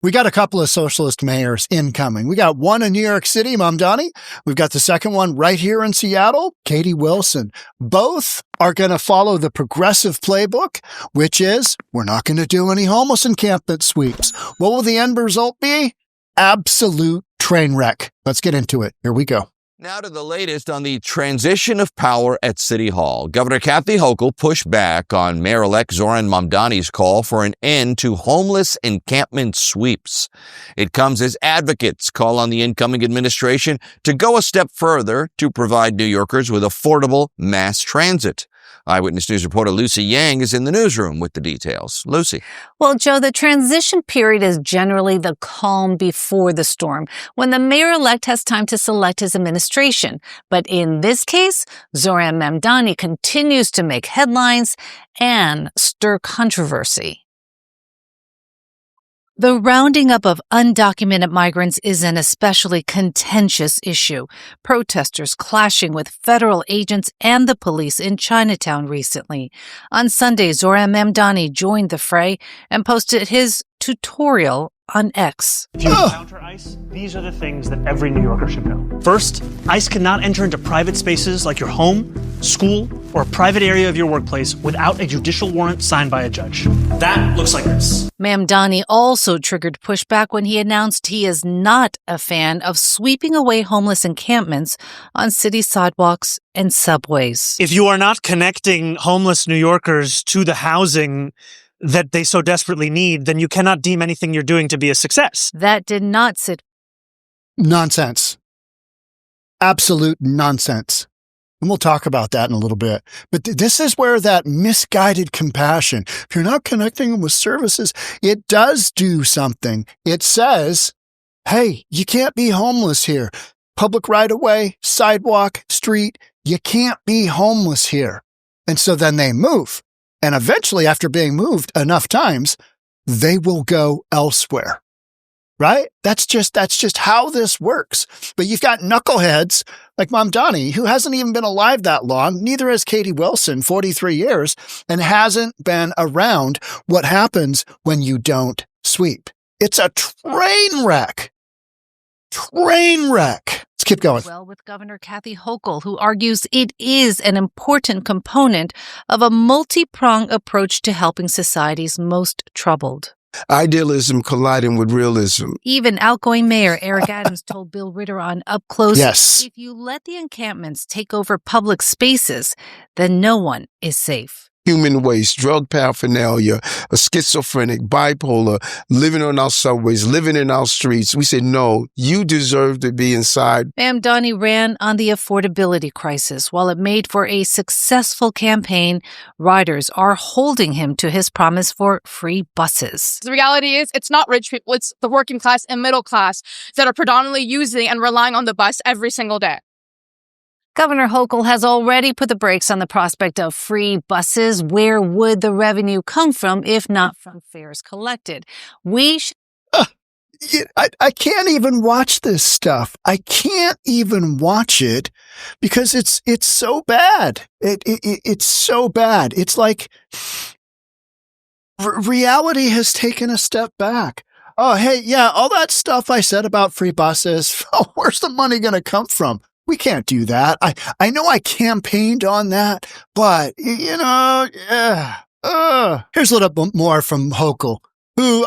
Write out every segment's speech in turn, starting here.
We got a couple of socialist mayors incoming. We got one in New York City, Mamdani. We've got the second one right here in Seattle, Katie Wilson. Both are going to follow the progressive playbook, which is we're not going to do any homeless encampment sweeps. What will the end result be? Absolute train wreck. Let's get into it. Here we go. Now to the latest on the transition of power at City Hall. Governor Kathy Hochul pushed back on Mayor-elect Zohran Mamdani's call for an end to homeless encampment sweeps. It comes as advocates call on the incoming administration to go a step further to provide New Yorkers with affordable mass transit. Eyewitness News reporter Lucy Yang is in the newsroom with the details. Lucy. Well, Joe, the transition period is generally the calm before the storm, when the mayor-elect has time to select his administration. But in this case, Zohran Mamdani continues to make headlines and stir controversy. The rounding up of undocumented migrants is an especially contentious issue. Protesters clashing with federal agents and the police in Chinatown recently. On Sunday, Zohran Mamdani joined the fray and posted his tutorial on X. If you encounter ICE, these are the things that every New Yorker should know. First, ICE cannot enter into private spaces like your home, school, or a private area of your workplace without a judicial warrant signed by a judge. That looks like this. Mamdani also triggered pushback when he announced he is not a fan of sweeping away homeless encampments on city sidewalks and subways. If you are not connecting homeless New Yorkers to the housing that they so desperately need, then you cannot deem anything you're doing to be a success. That did not sit. Nonsense. Absolute nonsense. And we'll talk about that in a little bit. But this is where that misguided compassion, if you're not connecting them with services, it does do something. It says, hey, you can't be homeless here. Public right-of-way, sidewalk, street, you can't be homeless here. And so then they move. And eventually, after being moved enough times, they will go elsewhere. Right? That's just how this works. But you've got knuckleheads like Mamdani, who hasn't even been alive that long. Neither has Katie Wilson, 43 years, and hasn't been around what happens when you don't sweep. It's a train wreck. Train wreck. Let's keep going. Well, with Governor Kathy Hochul, who argues it is an important component of a multi-pronged approach to helping society's most troubled. Idealism colliding with realism. Even outgoing Mayor Eric Adams told Bill Ritter on Up Close, yes, if you let the encampments take over public spaces, then no one is safe. Human waste, drug paraphernalia, a schizophrenic, bipolar, living on our subways, living in our streets. We said, no, you deserve to be inside. Mamdani ran on the affordability crisis. While it made for a successful campaign, riders are holding him to his promise for free buses. The reality is it's not rich people, it's the working class and middle class that are predominantly using and relying on the bus every single day. Governor Hochul has already put the brakes on the prospect of free buses. Where would the revenue come from if not from fares collected? I can't even watch this stuff. I can't even watch it because it's so bad. It's so bad. It's like reality has taken a step back. Oh, hey, yeah, all that stuff I said about free buses, where's the money going to come from? We can't do that. I know I campaigned on that, but, you know, here's a little bit more from Hochul, who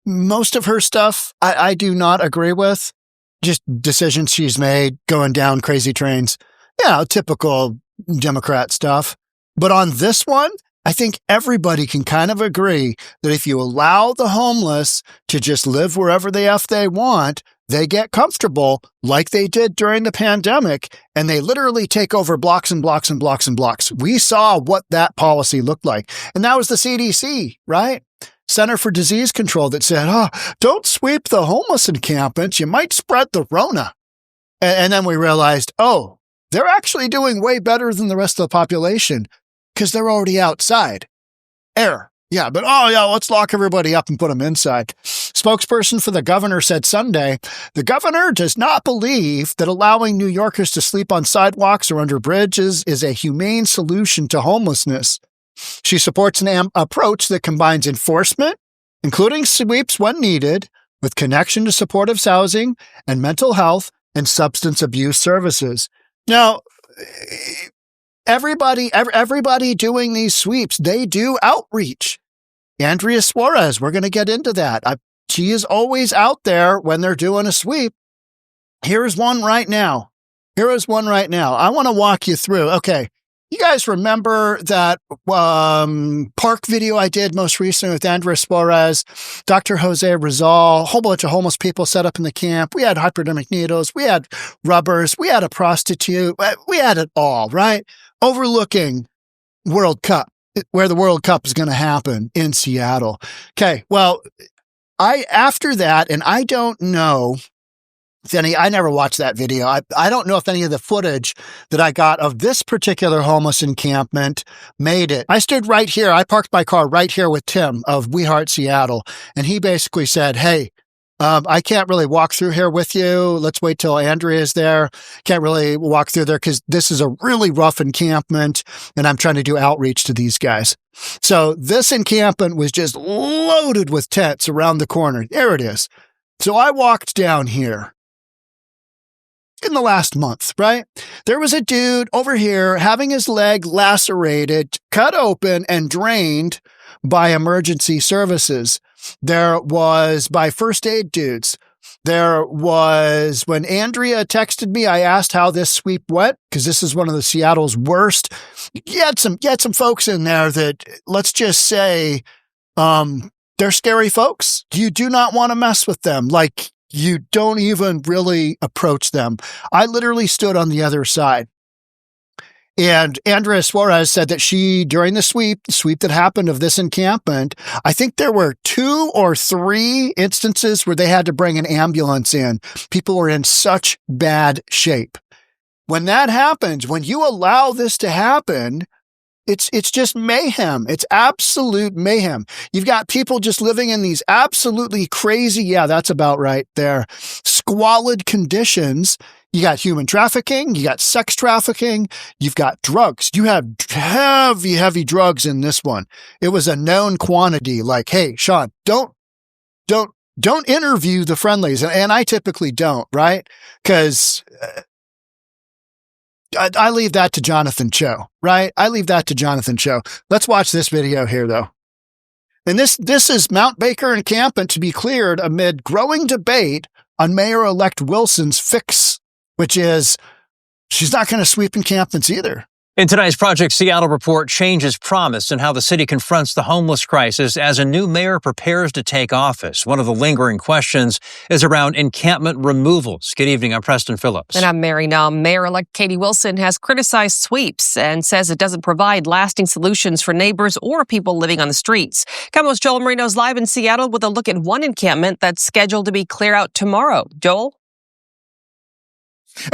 most of her stuff I do not agree with. Just decisions she's made, going down crazy trains. Yeah, typical Democrat stuff. But on this one, I think everybody can kind of agree that if you allow the homeless to just live wherever the F they want, they get comfortable like they did during the pandemic, and they literally take over blocks and blocks and blocks and blocks. We saw what that policy looked like. And that was the CDC, right? Center for Disease Control that said, don't sweep the homeless encampments. You might spread the Rona. And then we realized, they're actually doing way better than the rest of the population because they're already outside. Error. Yeah, but let's lock everybody up and put them inside. Spokesperson for the governor said Sunday, the governor does not believe that allowing New Yorkers to sleep on sidewalks or under bridges is a humane solution to homelessness. She supports an approach that combines enforcement, including sweeps when needed, with connection to supportive housing and mental health and substance abuse services. Now, everybody doing these sweeps, they do outreach. 𝗫𝗓𝗧𝗛, we're going to get into that. She is always out there when they're doing a sweep. Here's one right now. I want to walk you through. Okay. You guys remember that park video I did most recently with 𝗫𝗓𝗧𝗛, Dr. 𝗪𝗧𝗪, a whole bunch of homeless people set up in the camp. We had hypodermic needles. We had rubbers. We had a prostitute. We had it all, right? Overlooking World Cup, where the World Cup is going to happen in Seattle. Okay, well, after that, and I don't know if I never watched that video. I don't know if any of the footage that I got of this particular homeless encampment made it. I stood right here. I parked my car right here with Tim of We Heart Seattle, and he basically said, hey, I can't really walk through here with you. Let's wait till Andrea is there. Can't really walk through there because this is a really rough encampment, and I'm trying to do outreach to these guys. So this encampment was just loaded with tents around the corner. There it is. So I walked down here in the last month, right? There was a dude over here having his leg lacerated, cut open, and drained by emergency services. There was by first aid dudes. There was, when Andrea texted me, I asked how this sweep went, because this is one of the Seattle's worst. You had some folks in there that, let's just say, they're scary folks. You do not want to mess with them. Like, you don't even really approach them. I literally stood on the other side. And 𝗫𝗓𝗧𝗛 said that she, during the sweep that happened of this encampment, I think there were 2 or 3 instances where they had to bring an ambulance in. People were in such bad shape. When that happens, when you allow this to happen, it's just mayhem. It's absolute mayhem. You've got people just living in these absolutely crazy, yeah, that's about right there, squalid conditions. You got human trafficking, you got sex trafficking, you've got drugs. You have heavy drugs in this one. It was a known quantity. Like, hey, Sean, don't interview the friendlies. And I typically don't, right? Because I leave that to Jonathan Cho, right? I leave that to Jonathan Cho. Let's watch this video here, though. And this is Mount Baker encampment to be cleared amid growing debate on Mayor-elect Wilson's fix, which is she's not going to sweep encampments either. In tonight's Project Seattle report, change is promised in how the city confronts the homeless crisis as a new mayor prepares to take office. One of the lingering questions is around encampment removals. Good evening, I'm Preston Phillips. And I'm Mary Num. Mayor-elect Katie Wilson has criticized sweeps and says it doesn't provide lasting solutions for neighbors or people living on the streets. KOMO's Joel Marino's live in Seattle with a look at one encampment that's scheduled to be cleared out tomorrow. Joel?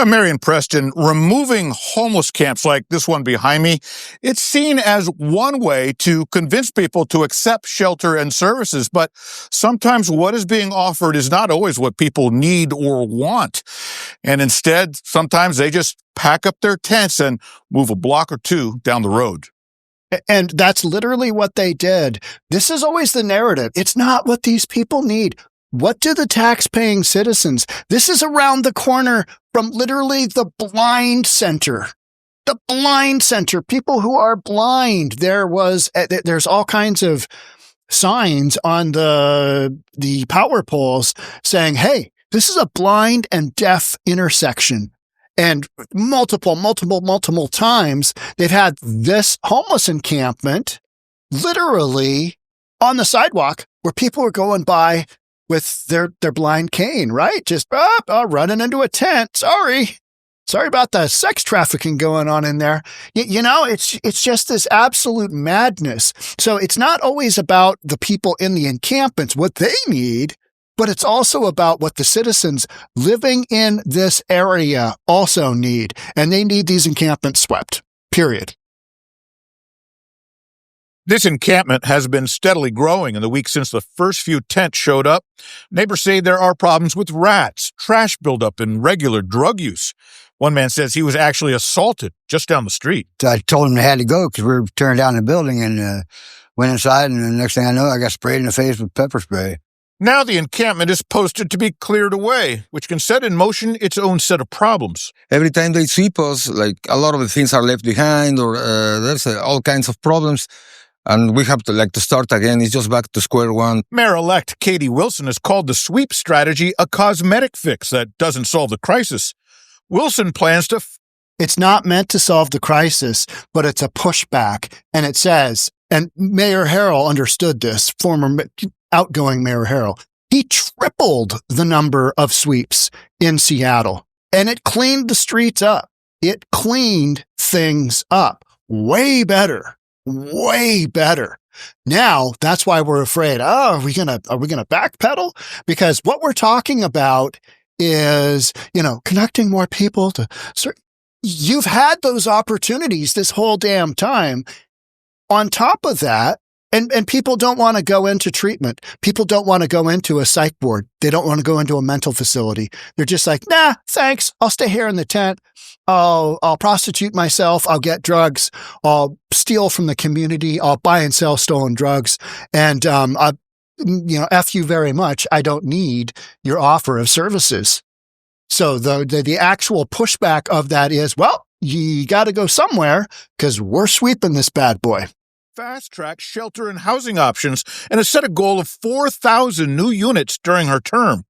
Mary and Preston, removing homeless camps like this one behind me, it's seen as one way to convince people to accept shelter and services. But sometimes what is being offered is not always what people need or want. And instead, sometimes they just pack up their tents and move a block or 2 down the road. And that's literally what they did. This is always the narrative. It's not what these people need. What do the tax-paying citizens? This is around the corner from literally the blind center. The blind center. People who are blind. There's all kinds of signs on the power poles saying, hey, this is a blind and deaf intersection. And multiple times, they've had this homeless encampment literally on the sidewalk where people are going by with their blind cane, right? Just running into a tent. Sorry about the sex trafficking going on in there. It's just this absolute madness. So it's not always about the people in the encampments, what they need, but it's also about what the citizens living in this area also need. And they need these encampments swept, period. This encampment has been steadily growing in the week since the first few tents showed up. Neighbors say there are problems with rats, trash buildup, and regular drug use. One man says he was actually assaulted just down the street. I told him they had to go because we were tearing down the building and went inside. And the next thing I know, I got sprayed in the face with pepper spray. Now the encampment is posted to be cleared away, which can set in motion its own set of problems. Every time they sweep us, like a lot of the things are left behind, or there's all kinds of problems, and we have to start again. It's just back to square one. Mayor-elect Katie Wilson has called the sweep strategy a cosmetic fix that doesn't solve the crisis. Wilson plans to It's not meant to solve the crisis, but it's a pushback. And it says, and Mayor Harrell understood this, outgoing Mayor Harrell, he tripled the number of sweeps in Seattle, and it cleaned the streets up. It cleaned things up way better. Now, that's why we're afraid. Oh, are we gonna backpedal? Because what we're talking about is, connecting more people to certain. You've had those opportunities this whole damn time. On top of that, and people don't want to go into treatment. People don't want to go into a psych ward. They don't want to go into a mental facility. They're just like, nah, thanks. I'll stay here in the tent. I'll prostitute myself. I'll get drugs. I'll steal from the community. I'll buy and sell stolen drugs. And, F you very much. I don't need your offer of services. So the actual pushback of that is, well, you got to go somewhere because we're sweeping this bad boy. fast-track shelter and housing options and has set a goal of 4,000 new units during her term.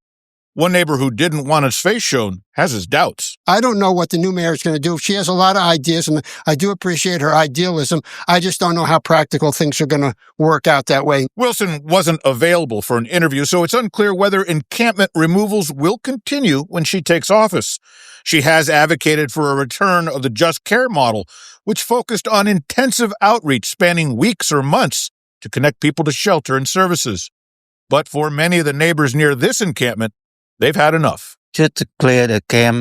One neighbor who didn't want his face shown has his doubts. I don't know what the new mayor is going to do. She has a lot of ideas, and I do appreciate her idealism. I just don't know how practical things are going to work out that way. Wilson wasn't available for an interview, so it's unclear whether encampment removals will continue when she takes office. She has advocated for a return of the Just Care model, which focused on intensive outreach spanning weeks or months to connect people to shelter and services. But for many of the neighbors near this encampment, they've had enough. Just to clear the camp,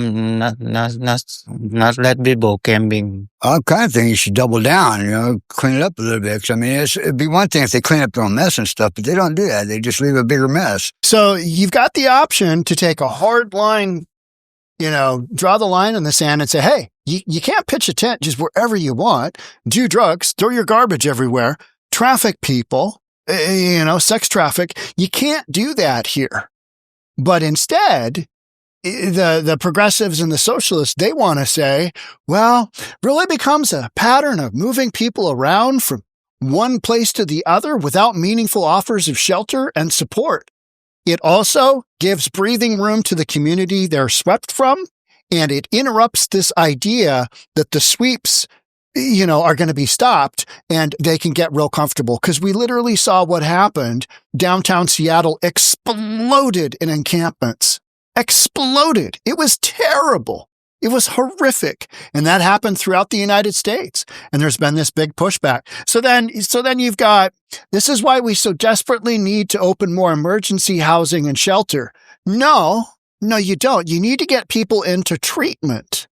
not let people camping. I kind of think you should double down, clean it up a little bit. 'Cause, I mean, it'd be one thing if they clean up their own mess and stuff, but they don't do that. They just leave a bigger mess. So you've got the option to take a hard line, draw the line in the sand and say, hey, you can't pitch a tent just wherever you want, do drugs, throw your garbage everywhere, traffic people, sex traffic. You can't do that here. But instead, the progressives and the socialists, they want to say, well, really becomes a pattern of moving people around from one place to the other without meaningful offers of shelter and support. It also gives breathing room to the community they're swept from, and it interrupts this idea that the sweeps, are going to be stopped and they can get real comfortable. Because we literally saw what happened. Downtown Seattle exploded in encampments. Exploded. It was terrible. It was horrific. And that happened throughout the United States. And there's been this big pushback. So then you've got, this is why we so desperately need to open more emergency housing and shelter. No, you don't. You need to get people into treatment.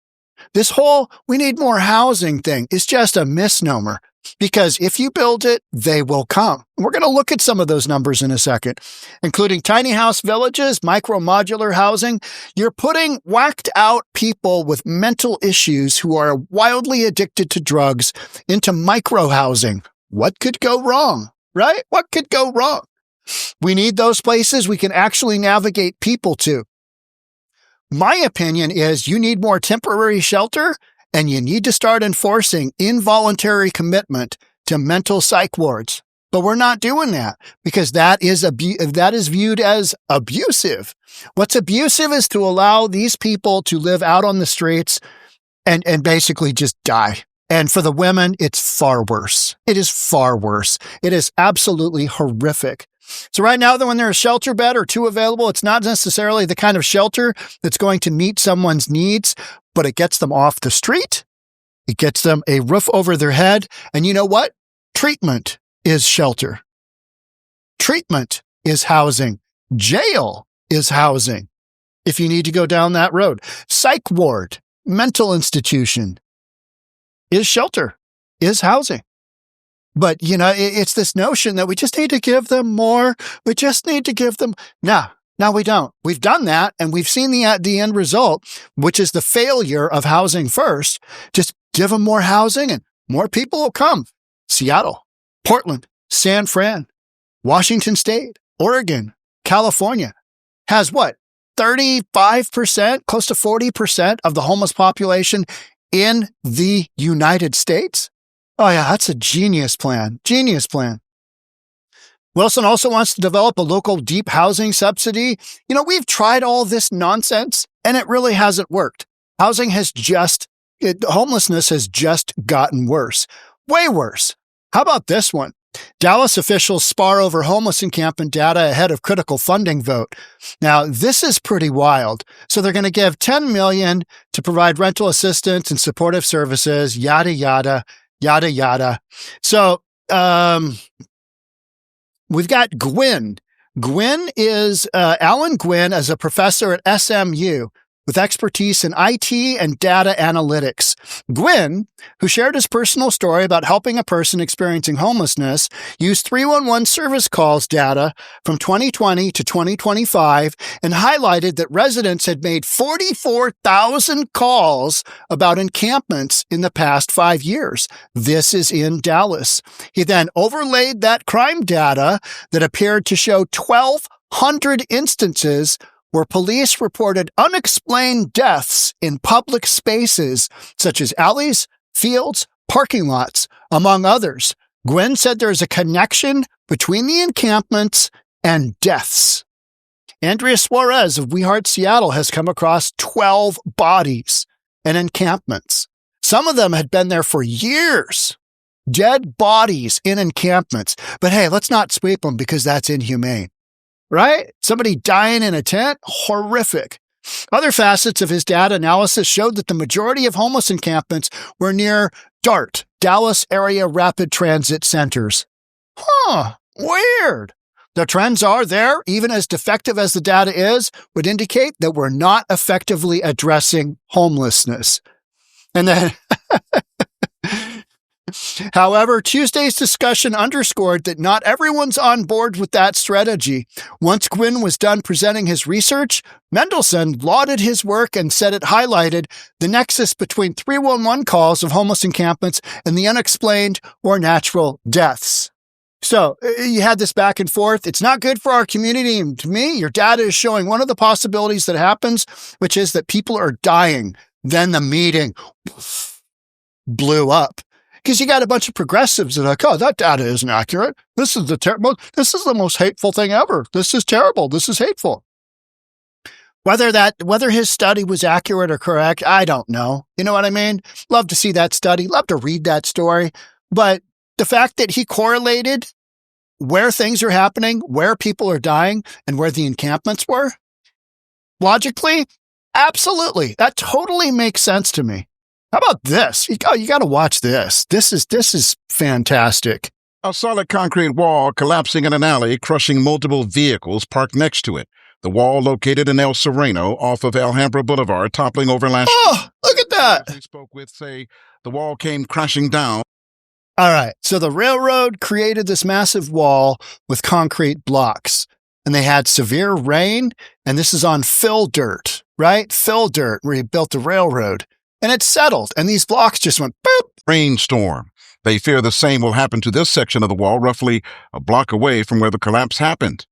This whole, we need more housing thing is just a misnomer, because if you build it, they will come. We're going to look at some of those numbers in a second, including tiny house villages, micro-modular housing. You're putting whacked out people with mental issues who are wildly addicted to drugs into micro-housing. What could go wrong, right? What could go wrong? We need those places we can actually navigate people to. My opinion is you need more temporary shelter, and you need to start enforcing involuntary commitment to mental psych wards. But we're not doing that because that is viewed as abusive. What's abusive is to allow these people to live out on the streets and basically just die. And for the women, it's far worse. It is far worse. It is absolutely horrific. So right now, when there's a shelter bed or two available, it's not necessarily the kind of shelter that's going to meet someone's needs, but it gets them off the street. It gets them a roof over their head. And you know what? Treatment is shelter. Treatment is housing. Jail is housing, if you need to go down that road. Psych ward, mental institution is shelter, is housing. But, it's this notion that we just need to give them more. We just need to give them. No, we don't. We've done that, and we've seen the end result, which is the failure of housing first. Just give them more housing, and more people will come. Seattle, Portland, San Fran, Washington State, Oregon, California has what? 35%, close to 40% of the homeless population in the United States. Oh yeah, that's a genius plan. Genius plan. Wilson also wants to develop a local deep housing subsidy. You know, we've tried all this nonsense and it really hasn't worked. Homelessness has just gotten worse. Way worse. How about this one? Dallas officials spar over homeless encampment data ahead of critical funding vote. Now, this is pretty wild. So they're going to give $10 million to provide rental assistance and supportive services, yada, yada, yada, yada. So, we've got Gwynn. Gwynn is Alan Gwynn as a professor at SMU with expertise in IT and data analytics. Gwynn, who shared his personal story about helping a person experiencing homelessness, used 311 service calls data from 2020 to 2025 and highlighted that residents had made 44,000 calls about encampments in the past 5 years. This is in Dallas. He then overlaid that crime data that appeared to show 1,200 instances where police reported unexplained deaths in public spaces such as alleys, fields, parking lots, among others. Gwynn said there is a connection between the encampments and deaths. Andrea Suarez of We Heart Seattle has come across 12 bodies in encampments. Some of them had been there for years. Dead bodies in encampments. But hey, let's not sweep them because that's inhumane. Right? Somebody dying in a tent? Horrific. Other facets of his data analysis showed that the majority of homeless encampments were near DART, Dallas Area Rapid Transit Centers. Weird. The trends are there, even as defective as the data is, would indicate that we're not effectively addressing homelessness. And then however, Tuesday's discussion underscored that not everyone's on board with that strategy. Once Gwynn was done presenting his research, Mendelsohn lauded his work and said it highlighted the nexus between 311 calls of homeless encampments and the unexplained or natural deaths. So you had this back and forth. It's not good for our community. And to me, your data is showing one of the possibilities that happens, which is that people are dying. Then the meeting blew up. Because you got a bunch of progressives that are like, oh, that data isn't accurate. This is the most hateful thing ever. This is terrible. This is hateful. Whether his study was accurate or correct, I don't know. You know what I mean? Love to see that study. Love to read that story. But the fact that he correlated where things are happening, where people are dying, and where the encampments were, logically, absolutely. That totally makes sense to me. How about this? You got to watch this. This is fantastic. A solid concrete wall collapsing in an alley, crushing multiple vehicles parked next to it. The wall located in El Sereno off of Alhambra Boulevard, toppling over last year. Look at that. We spoke with say the wall came crashing down. All right. So the railroad created this massive wall with concrete blocks, and they had severe rain, and this is on fill dirt, right? Fill dirt where he built the railroad. And it settled, and these blocks just went boop. Rainstorm. They fear the same will happen to this section of the wall, roughly a block away from where the collapse happened.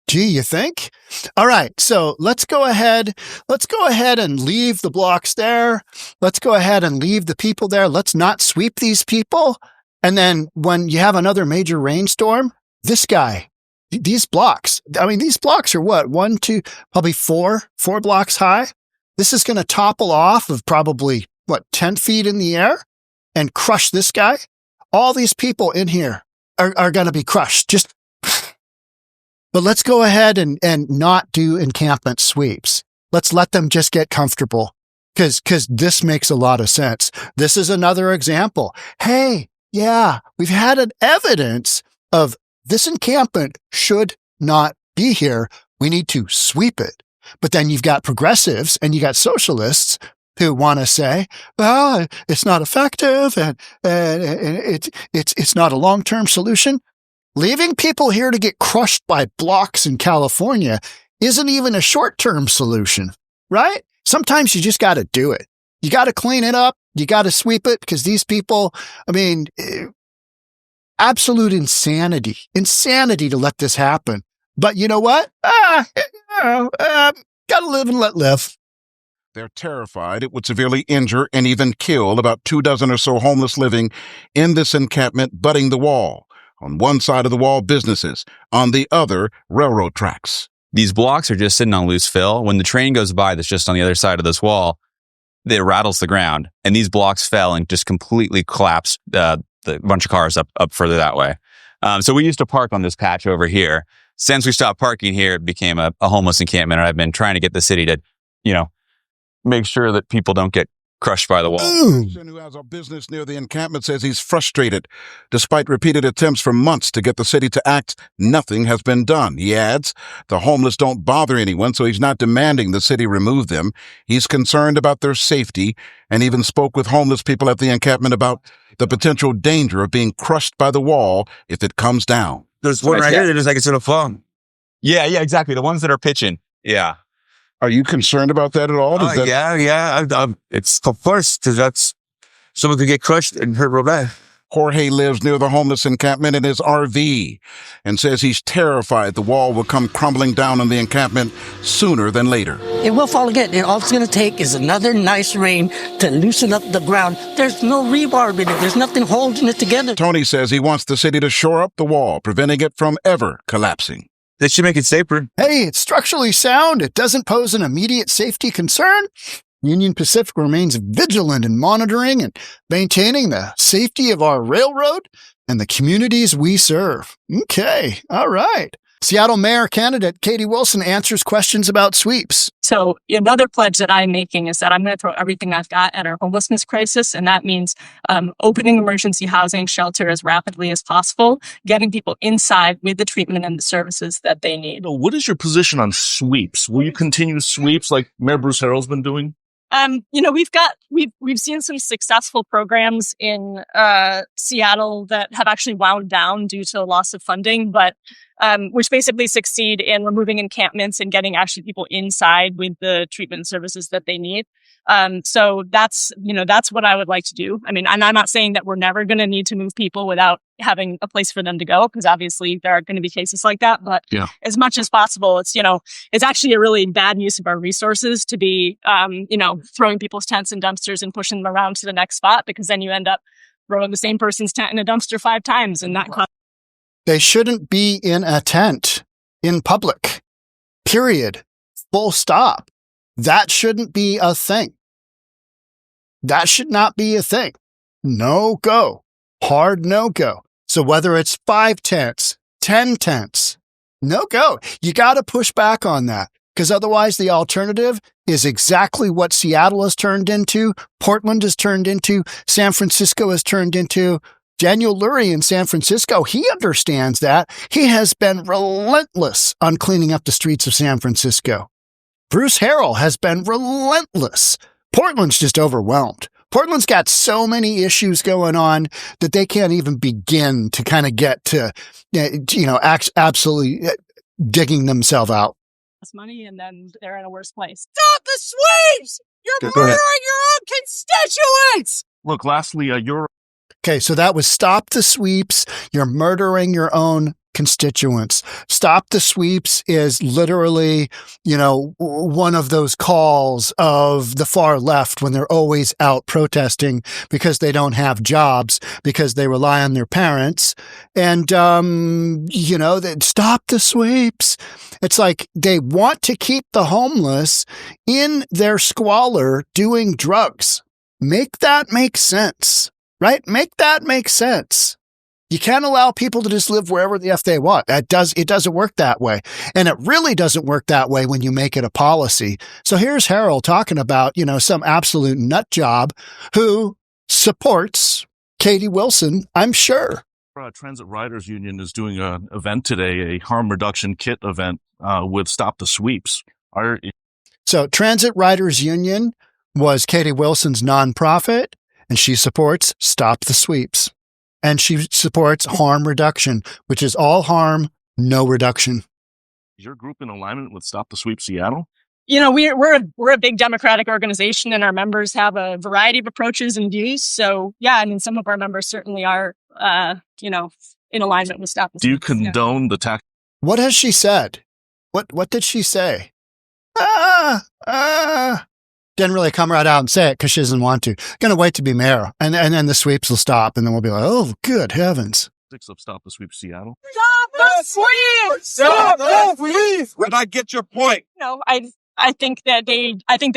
Gee, you think? All right, so let's go ahead and leave the blocks there. Let's go ahead and leave the people there. Let's not sweep these people. And then when you have another major rainstorm, this guy, these blocks are what? 1, 2, probably four blocks high. This is going to topple off of probably, 10 feet in the air and crush this guy. All these people in here are going to be crushed. But let's go ahead and not do encampment sweeps. Let's let them just get comfortable because this makes a lot of sense. This is another example. Hey, yeah, we've had an evidence of this encampment should not be here. We need to sweep it. But then you've got progressives and you got socialists who want to say, well, it's not effective and it's not a long-term solution. Leaving people here to get crushed by blocks in California isn't even a short-term solution, right? Sometimes you just got to do it. You got to clean it up. You got to sweep it because these people, Absolute insanity. Insanity to let this happen. But you know what? Gotta live and let live. They're terrified it would severely injure and even kill about 24 or so homeless living in this encampment butting the wall. On one side of the wall, businesses. On the other, railroad tracks. These blocks are just sitting on loose fill. When the train goes by that's just on the other side of this wall, it rattles the ground. And these blocks fell and just completely collapsed the bunch of cars up further that way. So we used to park on this patch over here. Since we stopped parking here, it became a homeless encampment. And I've been trying to get the city to, make sure that people don't get crushed by the wall. Who has a business near the encampment says he's frustrated. Despite repeated attempts for months to get the city to act, nothing has been done. He adds, the homeless don't bother anyone, so he's not demanding the city remove them. He's concerned about their safety and even spoke with homeless people at the encampment about the potential danger of being crushed by the wall if it comes down. There's one right here that looks like it's going to fall. Yeah, exactly. The ones that are pitching. Yeah. Are you concerned about that at all? Yeah. It's of course, because that's someone could get crushed and hurt real bad. Jorge lives near the homeless encampment in his RV and says he's terrified the wall will come crumbling down on the encampment sooner than later. It will fall again, and all it's going to take is another nice rain to loosen up the ground. There's no rebar in it. There's nothing holding it together. Tony says he wants the city to shore up the wall, preventing it from ever collapsing. They should make it safer. Hey, it's structurally sound. It doesn't pose an immediate safety concern. Union Pacific remains vigilant in monitoring and maintaining the safety of our railroad and the communities we serve. Okay, all right. Seattle Mayor candidate Katie Wilson answers questions about sweeps. So another pledge that I'm making is that I'm going to throw everything I've got at our homelessness crisis. And that means opening emergency housing shelter as rapidly as possible, getting people inside with the treatment and the services that they need. What is your position on sweeps? Will you continue sweeps like Mayor Bruce Harrell's been doing? We've seen some successful programs in Seattle that have actually wound down due to loss of funding, but which basically succeed in removing encampments and getting actually people inside with the treatment services that they need. So that's what I would like to do. I mean, and I'm not saying that we're never going to need to move people without having a place for them to go, because obviously there are going to be cases like that. But as much as possible, it's actually a really bad use of our resources to be, throwing people's tents in dumpsters and pushing them around to the next spot, because then you end up throwing the same person's tent in a dumpster 5 times, and that costs. They shouldn't be in a tent in public. Period. Full stop. That shouldn't be a thing. That should not be a thing. No go. Hard no go. So whether it's 5 tents, 10 tents, no go. You got to push back on that, because otherwise the alternative is exactly what Seattle has turned into, Portland has turned into, San Francisco has turned into. Daniel Lurie in San Francisco, he understands that. He has been relentless on cleaning up the streets of San Francisco. Bruce Harrell has been relentless. Portland's just overwhelmed. Portland's got so many issues going on that they can't even begin to kind of get to, absolutely digging themselves out. Money, and then they're in a worse place. Stop the sweeps! You're murdering your own constituents! Look, lastly, Okay, so that was stop the sweeps. You're murdering your own constituents. Stop the sweeps is literally, one of those calls of the far left when they're always out protesting because they don't have jobs, because they rely on their parents. And, stop the sweeps. It's like they want to keep the homeless in their squalor doing drugs. Make that make sense. Right? Make that make sense. You can't allow people to just live wherever the F they want. It doesn't work that way. And it really doesn't work that way when you make it a policy. So here's Harrell talking about, some absolute nut job who supports Katie Wilson, I'm sure. Transit Riders Union is doing an event today, a harm reduction kit event with Stop the Sweeps. So Transit Riders Union was Katie Wilson's nonprofit. And she supports Stop the Sweeps. And she supports harm reduction, which is all harm, no reduction. Is your group in alignment with Stop the Sweep Seattle? we're a big democratic organization, and our members have a variety of approaches and views. So yeah, I mean, some of our members certainly are, in alignment with Stop the Do you Sweeps. condone the tax? What has she said? What did she say? Didn't really come right out and say it because she doesn't want to. Gonna wait to be mayor, and then the sweeps will stop, and then we'll be like, oh, good heavens. Of Stop the Sweep Seattle. Stop the sweeps! Stop the sweeps! When I get your point. I think they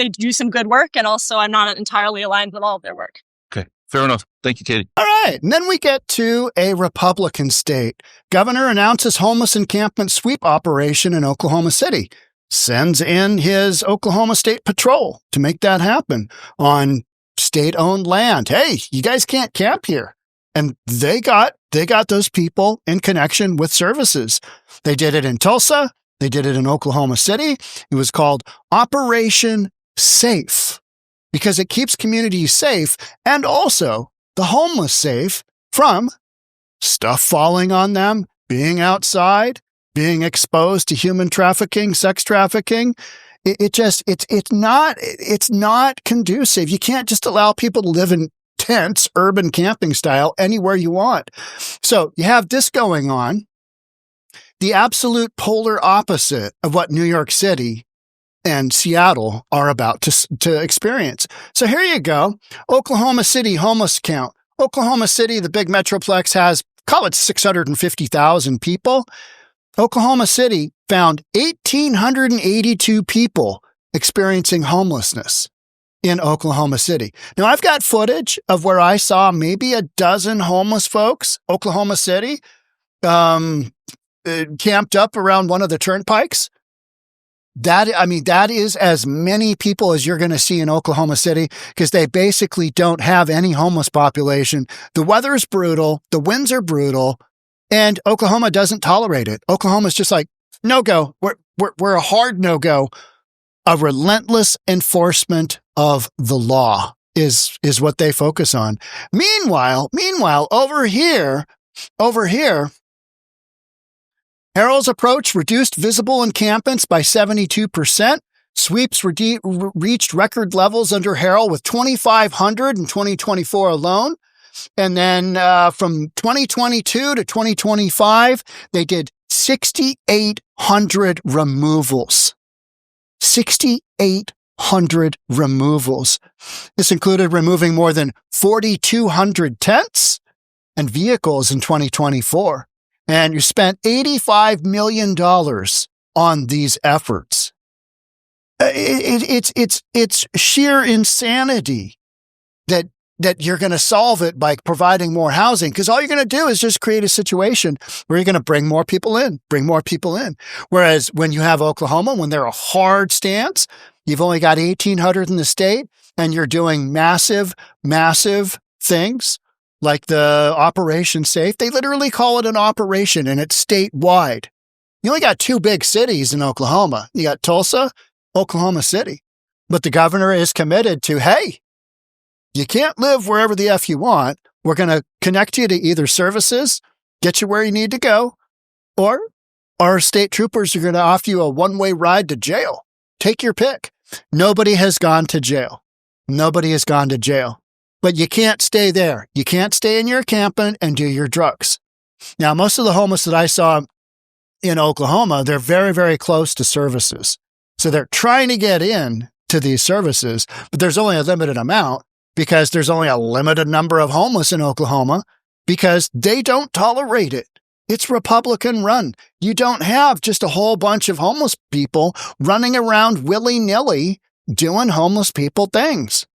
do some good work, and also I'm not entirely aligned with all of their work. Okay, fair enough. Thank you, Katie. All right, and then we get to a Republican state. Governor announces homeless encampment sweep operation in Oklahoma City. Sends in his Oklahoma State Patrol to make that happen on state-owned land. Hey, you guys can't camp here. And they got those people in connection with services. They did it in Tulsa. They did it in Oklahoma City. It was called Operation Safe because it keeps communities safe and also the homeless safe from stuff falling on them, being outside, being exposed to human trafficking, sex trafficking. It's not conducive. You can't just allow people to live in tents, urban camping style, anywhere you want. So you have this going on, the absolute polar opposite of what New York City and Seattle are about to experience. So here you go. Oklahoma City homeless count. Oklahoma City, the big metroplex, has, call it 650,000 people. Oklahoma City found 1,882 people experiencing homelessness in Oklahoma City. Now, I've got footage of where I saw maybe a dozen homeless folks, Oklahoma City, camped up around one of the turnpikes. That is as many people as you're going to see in Oklahoma City because they basically don't have any homeless population. The weather is brutal. The winds are brutal. And Oklahoma doesn't tolerate it. Oklahoma's just like, no go. We're a hard no go. A relentless enforcement of the law is what they focus on. Meanwhile, over here, Harrell's approach reduced visible encampments by 72%. Sweeps reached record levels under Harrell with 2,500 in 2024 alone. And then from 2022 to 2025, they did 6,800 removals. 6,800 removals. This included removing more than 4,200 tents and vehicles in 2024. And you spent $85 million on these efforts. It's sheer insanity that you're going to solve it by providing more housing, because all you're going to do is just create a situation where you're going to bring more people in. Whereas when you have Oklahoma, when they're a hard stance, you've only got 1,800 in the state, and you're doing massive things like the Operation Safe. They literally call it an operation, and it's statewide. You only got two big cities in Oklahoma. You got Tulsa, Oklahoma City. But the governor is committed to, hey, you can't live wherever the F you want. We're going to connect you to either services, get you where you need to go, or our state troopers are going to offer you a one-way ride to jail. Take your pick. Nobody has gone to jail. But you can't stay there. You can't stay in your encampment and do your drugs. Now, most of the homeless that I saw in Oklahoma, they're very, very close to services. So they're trying to get in to these services, but there's only a limited amount, because there's only a limited number of homeless in Oklahoma because they don't tolerate it. It's Republican run. You don't have just a whole bunch of homeless people running around willy-nilly doing homeless people things.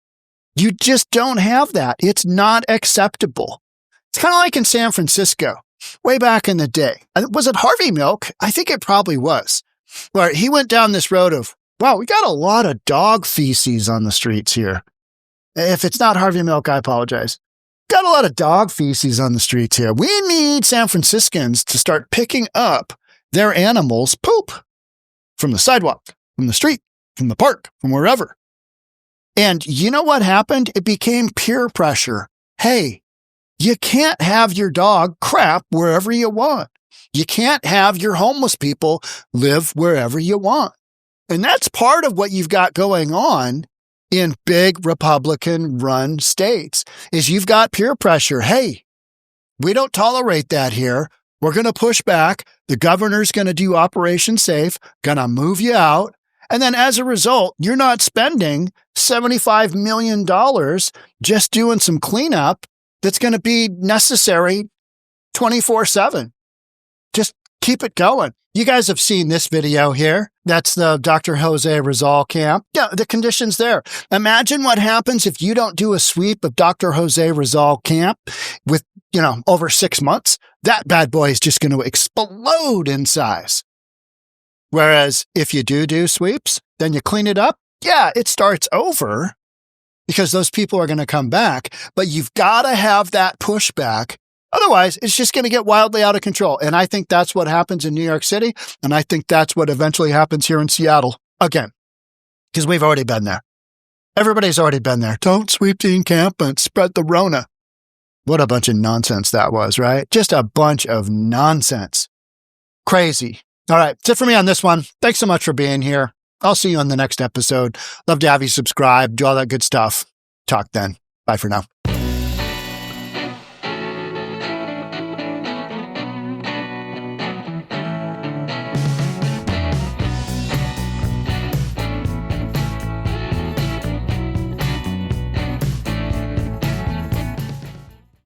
You just don't have that. It's not acceptable. It's kind of like in San Francisco, way back in the day. Was it Harvey Milk? I think it probably was. Where he went down this road of, wow, we got a lot of dog feces on the streets here. If it's not Harvey Milk, I apologize. Got a lot of dog feces on the streets here. We need San Franciscans to start picking up their animals' poop from the sidewalk, from the street, from the park, from wherever. And you know what happened? It became peer pressure. Hey, you can't have your dog crap wherever you want. You can't have your homeless people live wherever you want. And that's part of what you've got going on in big Republican-run states, is you've got peer pressure. Hey, we don't tolerate that here. We're going to push back. The governor's going to do Operation Safe, going to move you out. And then as a result, you're not spending $75 million just doing some cleanup that's going to be necessary 24/7. Just keep it going. You guys have seen this video here. That's the Dr. 𝗪𝗧𝗪 camp. Yeah, the conditions there. Imagine what happens if you don't do a sweep of Dr. 𝗪𝗧𝗪 camp with, over 6 months. That bad boy is just going to explode in size. Whereas if you do sweeps, then you clean it up. Yeah, it starts over because those people are going to come back, but you've got to have that pushback. Otherwise, it's just going to get wildly out of control. And I think that's what happens in New York City. And I think that's what eventually happens here in Seattle. Again, because we've already been there. Everybody's already been there. Don't sweep the encampment, spread the Rona. What a bunch of nonsense that was, right? Just a bunch of nonsense. Crazy. All right, that's it for me on this one. Thanks so much for being here. I'll see you on the next episode. Love to have you subscribe, do all that good stuff. Talk then. Bye for now.